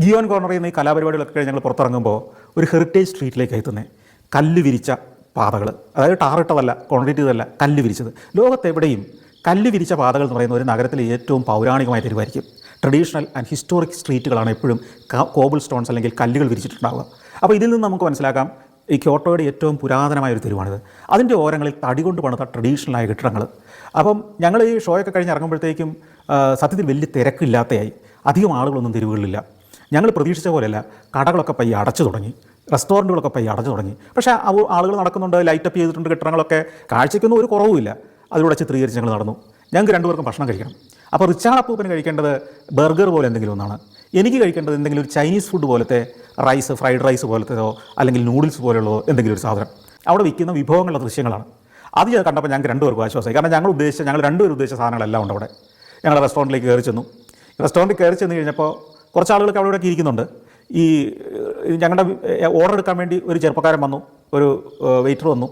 ജിയോൺ കോർണറിൽ നിന്ന് ഈ കലാപരിപാടികളൊക്കെ കഴിഞ്ഞ് ഞങ്ങൾ പുറത്തിറങ്ങുമ്പോൾ ഒരു ഹെറിറ്റേജ് സ്ട്രീറ്റിലേക്ക് എത്തുന്നത് കല്ല് വിരിച്ച പാതകൾ, അതായത് ടാറിട്ടതല്ല, കോൺക്രീറ്റ് ചെയ്തതല്ല, കല്ല് വിരിച്ചത്. ലോകത്തെവിടെയും കല്ല് വിരിച്ച പാതകൾ എന്ന് പറയുന്ന ഒരു നഗരത്തിലെ ഏറ്റവും പൗരാണികമായ തെരുവായിരിക്കും. ട്രഡീഷണൽ ആൻഡ് ഹിസ്റ്റോറിക് സ്ട്രീറ്റുകളാണ് എപ്പോഴും കോബിൾ സ്റ്റോൺസ് അല്ലെങ്കിൽ കല്ലുകൾ വിരിച്ചിട്ടുണ്ടാവുക. അപ്പോൾ ഇതിൽ നിന്ന് നമുക്ക് മനസ്സിലാക്കാം ഈ ക്യോട്ടോയുടെ ഏറ്റവും പുരാതനമായ ഒരു തെരുവാണിത്. അതിൻ്റെ ഓരങ്ങളിൽ തടി കൊണ്ട് പണിത ട്രഡീഷണലായ കെട്ടിടങ്ങൾ. അപ്പം ഞങ്ങൾ ഈ ഷോയൊക്കെ കഴിഞ്ഞ് ഇറങ്ങുമ്പോഴത്തേക്കും സത്യത്തിൽ വലിയ തിരക്കില്ലാത്തയായി, അധികം ആളുകളൊന്നും തെരുവുകളിലില്ല. ഞങ്ങൾ പ്രതീക്ഷിച്ച പോലെയല്ല, കടകളൊക്കെ പയ്യെ അടച്ചു തുടങ്ങി, റെസ്റ്റോറൻറ്റുകളൊക്കെ പയ്യെ അടച്ചു തുടങ്ങി. പക്ഷേ ആളുകൾ നടക്കുന്നുണ്ട്, ലൈറ്റപ്പ് ചെയ്തിട്ടുണ്ട് കെട്ടിടങ്ങളൊക്കെ, കാഴ്ചയ്ക്കൊന്നും ഒരു കുറവുമില്ല. അതിലൂടെ ചിത്രീകരിച്ച് ഞങ്ങൾ നടന്നു. ഞങ്ങൾക്ക് രണ്ടുപേർക്കും ഭക്ഷണം കഴിക്കണം. അപ്പോൾ റിച്ചാർഡ് അപ്പൂപ്പന് കഴിക്കേണ്ടത് ബർഗർ പോലെ എന്തെങ്കിലും ഒന്നാണ്, എനിക്ക് കഴിക്കേണ്ടത് എന്തെങ്കിലും ഒരു ചൈനീസ് ഫുഡ് പോലത്തെ റൈസ്, ഫ്രൈഡ് റൈസ് പോലത്തേതോ അല്ലെങ്കിൽ നൂഡിൽസ് പോലെയുള്ളതോ എന്തെങ്കിലും ഒരു സാധനം. അവിടെ വിൽക്കുന്ന വിഭവങ്ങളുടെ ദൃശ്യങ്ങളാണ്. അത് കണ്ടപ്പോൾ ഞങ്ങൾക്ക് രണ്ടുപേർക്കും ആശ്വാസമായി. കാരണം ഞങ്ങൾ രണ്ടുപേരും ഉദ്ദേശിച്ച സാധനങ്ങളെല്ലാം ഉണ്ട് അവിടെ. ഞങ്ങൾ റെസ്റ്റോറൻറ്റിലേക്ക് കയറി ചെന്നു. റെസ്റ്റോറൻറ്റിൽ കയറി ചെന്ന് കഴിഞ്ഞപ്പോൾ കുറച്ച് ആളുകളൊക്കെ അവിടെ ഇവിടെയൊക്കെ ഇരിക്കുന്നുണ്ട്. ഈ ഞങ്ങളുടെ ഓർഡർ എടുക്കാൻ വേണ്ടി ഒരു ചെറുപ്പക്കാരൻ വന്നു, ഒരു വെയിറ്റർ വന്നു.